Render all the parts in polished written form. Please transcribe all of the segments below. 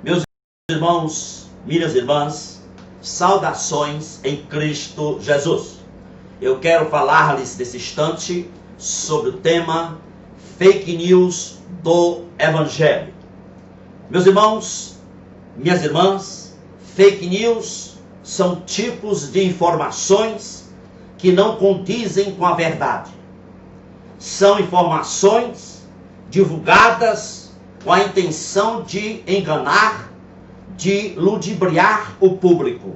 Meus irmãos, minhas irmãs, saudações em Cristo Jesus. Eu quero falar-lhes nesse instante sobre o tema fake news do Evangelho. Meus irmãos, minhas irmãs, fake news são tipos de informações que não condizem com a verdade. São informações divulgadas com a intenção de enganar, de ludibriar o público.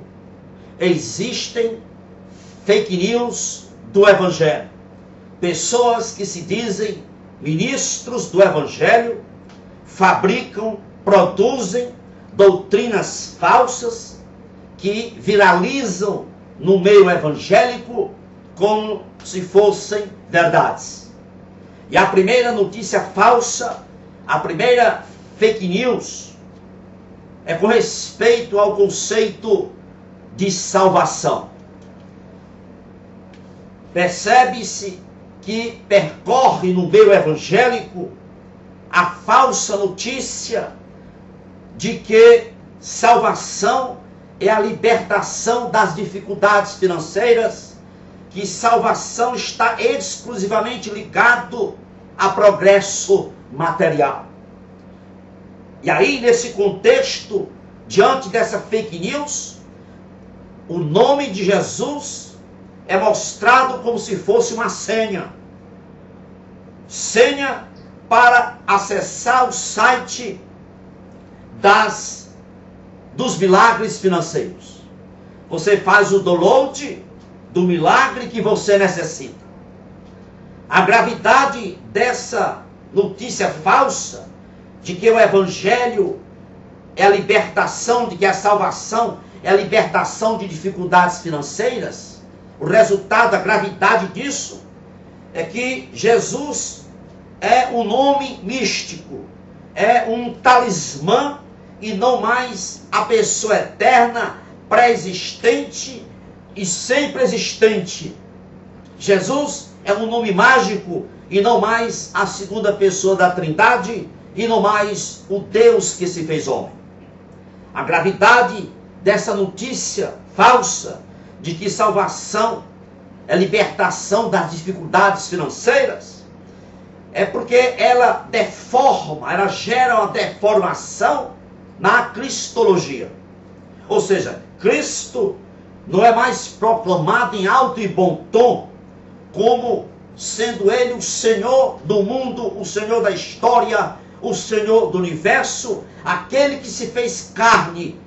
Existem fake news do Evangelho. Pessoas que se dizem ministros do Evangelho fabricam, produzem doutrinas falsas que viralizam no meio evangélico como se fossem verdades. E a primeira notícia falsa, a primeira fake news é com respeito ao conceito de salvação. Percebe-se que percorre no meio evangélico a falsa notícia de que salvação é a libertação das dificuldades financeiras, que salvação está exclusivamente ligado a progresso material. E aí, nesse contexto, diante dessa fake news, o nome de Jesus é mostrado como se fosse uma senha. Senha para acessar o site dos milagres financeiros. Você faz o download do milagre que você necessita. A gravidade dessa notícia falsa de que o Evangelho é a libertação, de que a salvação é a libertação de dificuldades financeiras, o resultado, a gravidade disso é que Jesus é um nome místico, é um talismã e não mais a pessoa eterna, pré-existente e sempre existente. Jesus é um nome mágico e não mais a segunda pessoa da Trindade e não mais o Deus que se fez homem. A gravidade dessa notícia falsa de que salvação é libertação das dificuldades financeiras é porque ela deforma, ela gera uma deformação na cristologia. Ou seja, Cristo não é mais proclamado em alto e bom tom como sendo Ele o Senhor do mundo, o Senhor da história, o Senhor do universo, aquele que se fez carne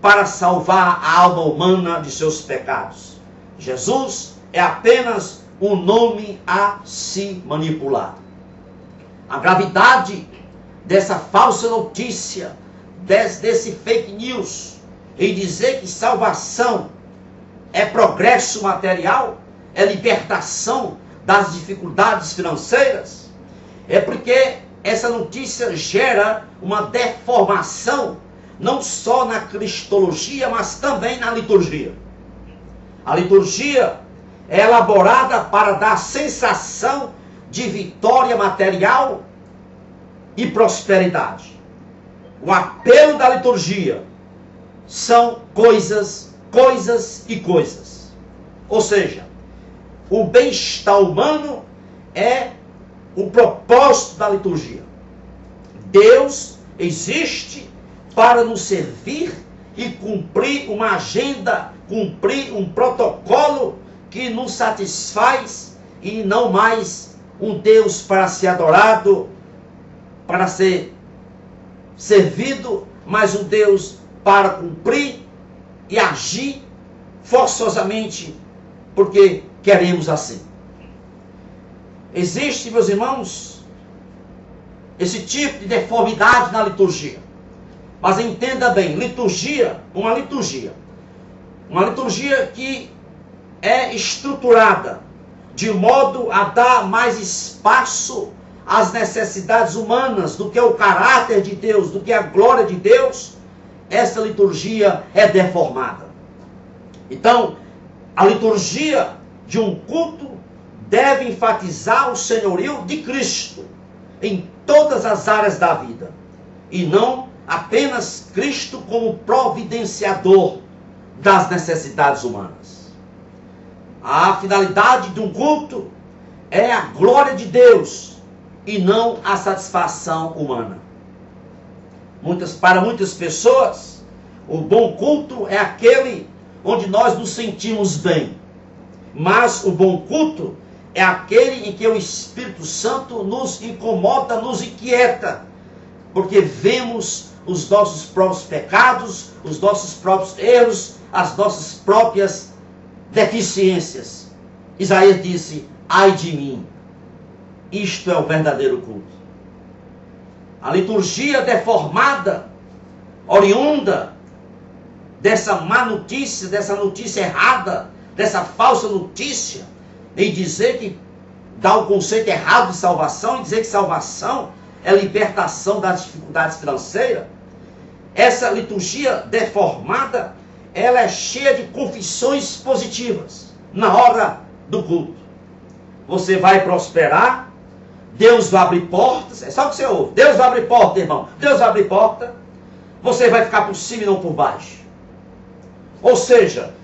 para salvar a alma humana de seus pecados. Jesus é apenas um nome a se manipular. A gravidade dessa falsa notícia, desse fake news, em dizer que salvação é progresso material, é libertação das dificuldades financeiras, é porque essa notícia gera uma deformação, não só na cristologia, mas também na liturgia. A liturgia é elaborada para dar sensação de vitória material e prosperidade. O apelo da liturgia são coisas e coisas. Ou seja, o bem-estar humano é o propósito da liturgia. Deus existe para nos servir e cumprir uma agenda, cumprir um protocolo que nos satisfaz e não mais um Deus para ser adorado, para ser servido, mas um Deus para cumprir e agir forçosamente porque queremos assim. Existe, meus irmãos, esse tipo de deformidade na liturgia. Mas entenda bem, uma liturgia que é estruturada de modo a dar mais espaço às necessidades humanas do que o caráter de Deus, do que a glória de Deus, essa liturgia é deformada. Então, a liturgia de um culto deve enfatizar o senhorio de Cristo em todas as áreas da vida, e não apenas Cristo como providenciador das necessidades humanas. A finalidade de um culto é a glória de Deus e não a satisfação humana. Para muitas pessoas, o bom culto é aquele onde nós nos sentimos bem. Mas o bom culto é aquele em que o Espírito Santo nos incomoda, nos inquieta, porque vemos os nossos próprios pecados, os nossos próprios erros, as nossas próprias deficiências. Isaías disse: ai de mim, isto é o verdadeiro culto. A liturgia deformada, oriunda dessa má notícia, dessa notícia errada, dessa falsa notícia, em dizer que dá o conceito errado de salvação, em dizer que salvação é libertação das dificuldades financeiras. Essa liturgia deformada, ela é cheia de confissões positivas na hora do culto. Você vai prosperar, Deus vai abrir portas, é só o que você ouve: Deus vai abrir porta, irmão, Deus vai abrir porta. Você vai ficar por cima e não por baixo. Ou seja,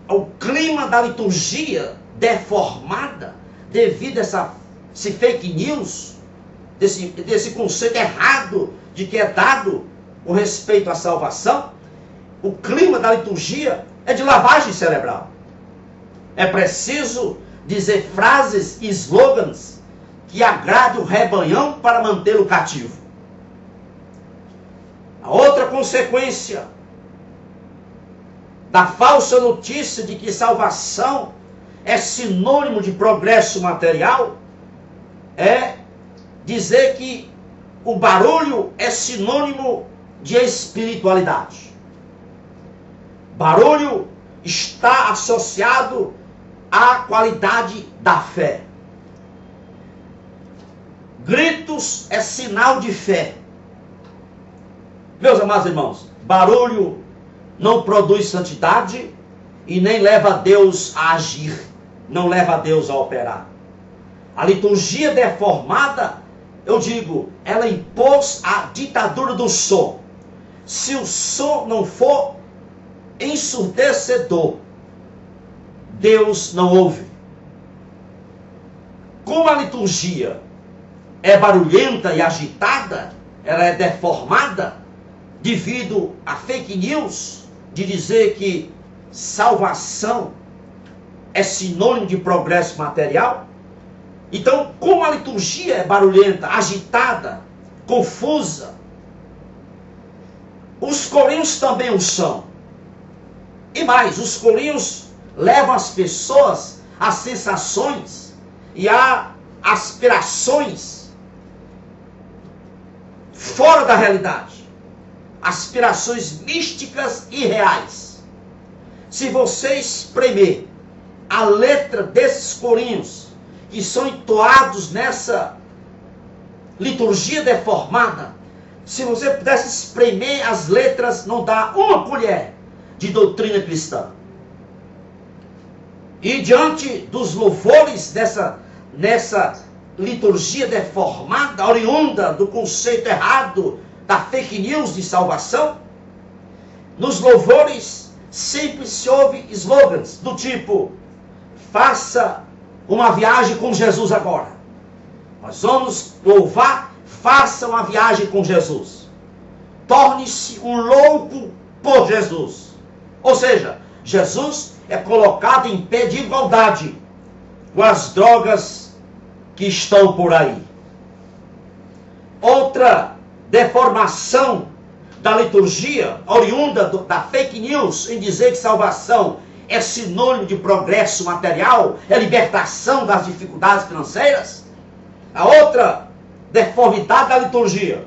o clima da liturgia deformada, devido a esse fake news, desse conceito errado de que é dado o respeito à salvação, o clima da liturgia é de lavagem cerebral. É preciso dizer frases e slogans que agrade o rebanhão para mantê-lo cativo. A outra consequência da falsa notícia de que salvação é sinônimo de progresso material é dizer que o barulho é sinônimo de espiritualidade. Barulho está associado à qualidade da fé. Gritos é sinal de fé. Meus amados irmãos, barulho não produz santidade e nem leva a Deus a agir, não leva a Deus a operar. A liturgia deformada, eu digo, ela impôs a ditadura do som. Se o som não for ensurdecedor, Deus não ouve. Como a liturgia é barulhenta e agitada, ela é deformada devido a fake news de dizer que salvação é sinônimo de progresso material. Então, como a liturgia é barulhenta, agitada, confusa, os corinhos também o são. E mais, os corinhos levam as pessoas a sensações e a aspirações fora da realidade. Aspirações místicas e reais. Se você espremer a letra desses corinhos que são entoados nessa liturgia deformada, se você pudesse espremer as letras, não dá uma colher de doutrina cristã. E diante dos louvores nessa liturgia deformada, oriunda do conceito errado da fake news de salvação, nos louvores sempre se ouve slogans do tipo: faça uma viagem com Jesus agora. Nós vamos louvar, faça uma viagem com Jesus. Torne-se um louco por Jesus. Ou seja, Jesus é colocado em pé de igualdade com as drogas que estão por aí. Outra deformação da liturgia, oriunda da fake news, em dizer que salvação é sinônimo de progresso material, é libertação das dificuldades financeiras. A outra deformidade da liturgia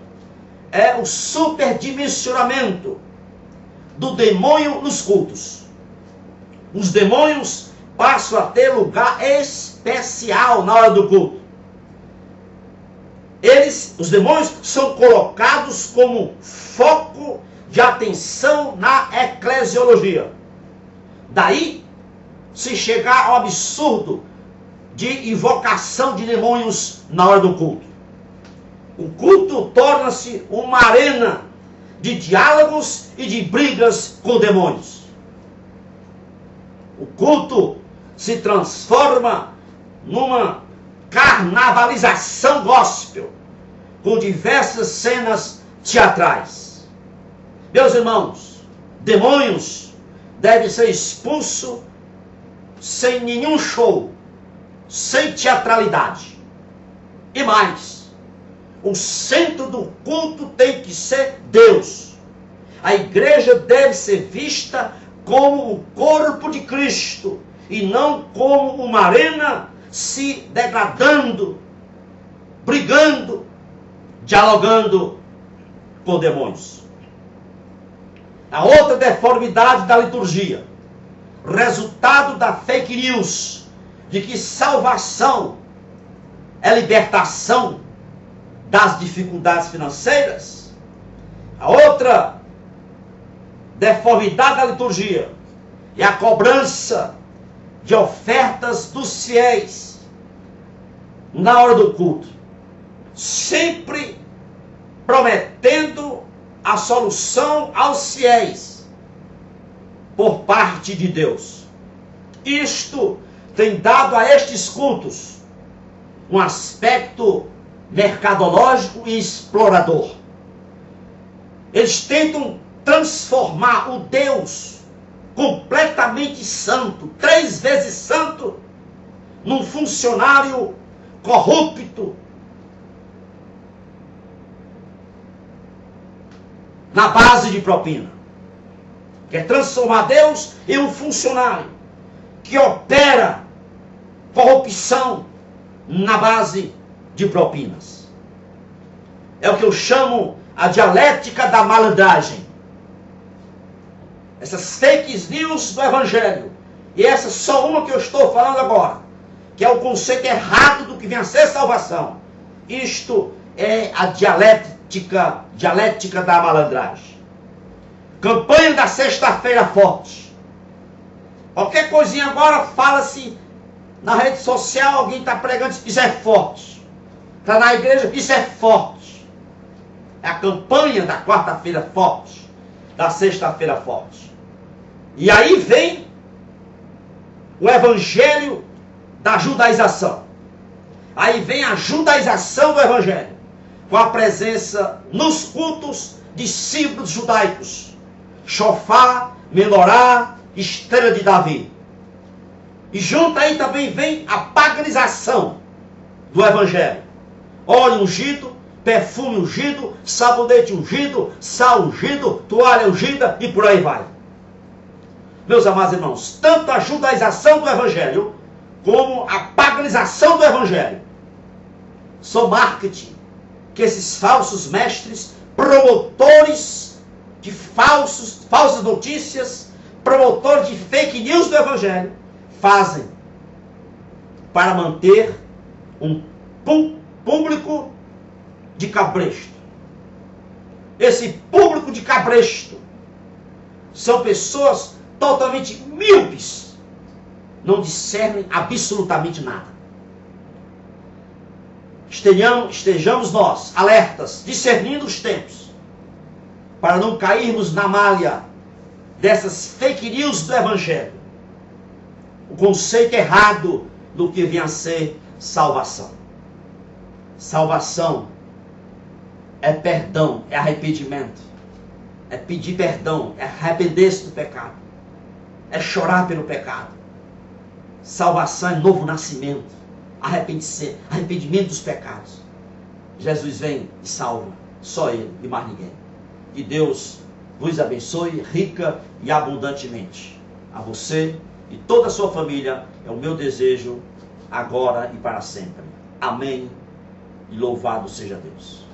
é o superdimensionamento do demônio nos cultos. Os demônios passam a ter lugar especial na hora do culto. Os demônios são colocados como foco de atenção na eclesiologia. Daí se chegar ao absurdo de invocação de demônios na hora do culto. O culto torna-se uma arena de diálogos e de brigas com demônios. O culto se transforma numa carnavalização gospel, com diversas cenas teatrais. Meus irmãos, demônios devem ser expulsos sem nenhum show, sem teatralidade. E mais, o centro do culto tem que ser Deus. A igreja deve ser vista como o corpo de Cristo e não como uma arena se degradando, brigando, dialogando com demônios. A outra deformidade da liturgia, resultado da fake news, de que salvação é libertação das dificuldades financeiras. A outra deformidade da liturgia é a cobrança de ofertas dos fiéis na hora do culto, sempre prometendo a solução aos fiéis por parte de Deus. Isto tem dado a estes cultos um aspecto mercadológico e explorador. Eles tentam transformar o Deus completamente santo, 3 vezes santo, num funcionário corrupto, na base de propina. Quer transformar Deus em um funcionário que opera corrupção na base de propinas. É o que eu chamo a dialética da malandragem. Essas fake news do Evangelho, e essa só uma que eu estou falando agora, que é o conceito errado do que vem a ser salvação. Isto é a dialética da malandragem. Campanha da sexta-feira forte. Qualquer coisinha agora fala-se na rede social, alguém está pregando, isso é forte. Está na igreja, isso é forte. É a campanha da quarta-feira forte, da sexta-feira forte. E aí vem o evangelho da judaização. Aí vem a judaização do evangelho, com a presença nos cultos de símbolos judaicos. Shofar, menorá, estrela de Davi. E junto aí também vem a paganização do evangelho. Óleo ungido, perfume ungido, sabonete ungido, sal ungido, toalha ungida e por aí vai. Meus amados irmãos, tanto a judaização do evangelho como a paganização do evangelho são marketing que esses falsos mestres, promotores de falsas notícias, promotores de fake news do evangelho, fazem para manter um público de cabresto. Esse público de cabresto são pessoas totalmente míopes, não discernem absolutamente nada. Estejamos nós alertas, discernindo os tempos, para não cairmos na malha dessas fake news do evangelho, o conceito errado do que vem a ser salvação. Salvação é perdão, é arrependimento, é pedir perdão, é arrepender-se do pecado, é chorar pelo pecado. Salvação é novo nascimento, arrependimento dos pecados. Jesus vem e salva, só Ele e mais ninguém. Que Deus vos abençoe rica e abundantemente. A você e toda a sua família é o meu desejo agora e para sempre. Amém. E louvado seja Deus.